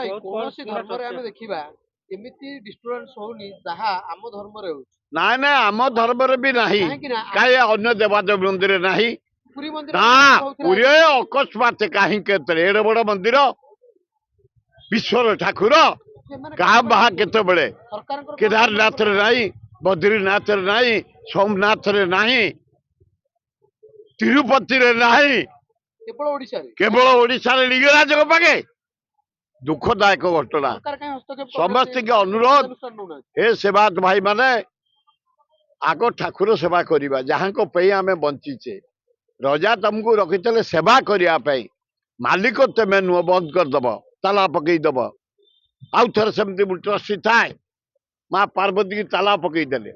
ନାଇଁ କୌଣସି ଧର୍ମରେ ଆମେ ଦେଖିବା ଏମିତି ଡିଷ୍ଟର୍ବାନ୍ସ ହଉନି ଯାହା ଆମ ଧର୍ମରେ ହଉଛି। ନାଇଁ ନାଇଁ ଆମ ଧର୍ମରେ ବି ନାହିଁ, କାହିଁକି ନା କାହିଁ ଅନ୍ୟ ଦେବାଦେବୀ ମନ୍ଦିରରେ ନାହିଁ? ପୁରୀ ମନ୍ଦିର ନା ହଉଥିଲା ପୁରୀ ଅକସ୍ମାତ କାହିଁକି ଏଡେ ବଡ ମନ୍ଦିର, ବିଶ୍ୱର ଠାକୁର, ସେମାନେ କାହା ବାହା କେତେବେଳେ ସରକାରଙ୍କର କେଦାରନାଥରେ ନାହିଁ, ବଦ୍ରୀନାଥରେ ନାହିଁ, ସୋମନାଥରେ ନାହିଁ, ତିରୁପତିରେ ନାହିଁ, କେବଳ ଓଡିଶାରେ କେବଳ ଓଡିଶାରେ ଲିଙ୍ଗରାଜଙ୍କ ପାଖେ। ଦୁଃଖଦାୟକ ଘଟଣା। ସରକାର କାହିଁ ହସ୍ତକ୍ଷେପ ସମସ୍ତଙ୍କୁ ଅନୁରୋଧ, ଏ ସେବାୟତ ଭାଇ ମାନେ ଆଗ ଠାକୁର ସେବା କରିବା, ଯାହାଙ୍କ ପାଇଁ ଆମେ ବଞ୍ଚିଛେ। ରଜା ତମକୁ ରଖିଥିଲେ ସେବା କରିବା ପାଇଁ, ମାଲିକ ତମେ ନୁହଁ, ବନ୍ଦ କରିଦବ, ତାଲା ପକେଇଦବ। ଆଉ ଥରେ ସେମିତି ଟ୍ରଷ୍ଟି ଥାଏ, ମା ପାର୍ବତୀ କି ତାଲା ପକେଇଦେଲେ।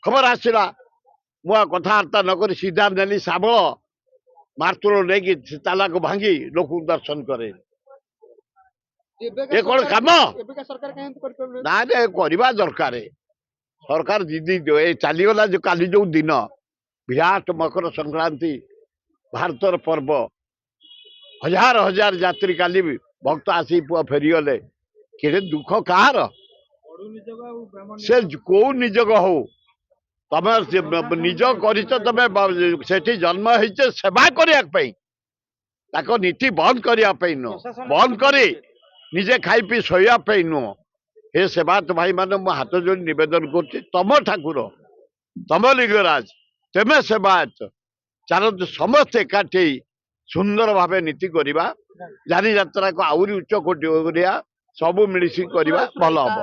ଖବର ଆସିଲା, ମୁଁ ଆଉ କଥାବାର୍ତ୍ତା ନକରି ସିଧା ନେଲି ଶାବଳ ମାର୍ତୁଳ ନେଇକି ତାଲାକୁ ଭାଙ୍ଗି ଲୋକଙ୍କୁ ଦର୍ଶନ କରେ। ଏ କଣ କାମ? ନା କରିବା ଦରକାର। ସରକାର ଜିଦି ଏ ଚାଲିଗଲା ଯୋଉ କାଲି ଯୋଉ ଦିନ ବିରାଟ ମକର ସଂକ୍ରାନ୍ତି, ଭାରତର ପର୍ବ, ହଜାର ହଜାର ଯାତ୍ରୀ କାଲି ଭକ୍ତ ଆସି ପୁଅ ଫେରିଗଲେ। କେତେ ଦୁଃଖ କାହାର? ସେ କୋଉ ନିଯୋଗ ହଉ, ତମେ ନିଜ କରିଛ, ତମେ ସେଠି ଜନ୍ମ ହେଇଛ ସେବା କରିବା ପାଇଁ, ତାଙ୍କ ନୀତି ବନ୍ଦ କରିବା ପାଇଁ ନୁହଁ, ବନ୍ଦ କରି ନିଜେ ଖାଇ ପିଇ ଶୋଇବା ପାଇଁ ନୁହଁ। ଏ ସେବାୟତ ଭାଇ ମାନେ ମୁଁ ହାତ ଯୋଡ଼ି ନିବେଦନ କରୁଛି, ତମ ଠାକୁର, ତମ ଲିଙ୍ଗରାଜ, ତେମେ ସେବାୟତ, ଚାଲନ୍ତୁ ସମସ୍ତେ ଏକାଠି ସୁନ୍ଦର ଭାବେ ନୀତି କରିବା, ଯାନି ଯାତ୍ରାକୁ ଆହୁରି ଉଚ୍ଚ କୋଟି କରିବା, ସବୁ ମିଳିମିଶି କରିବା, ଭଲ ହବ।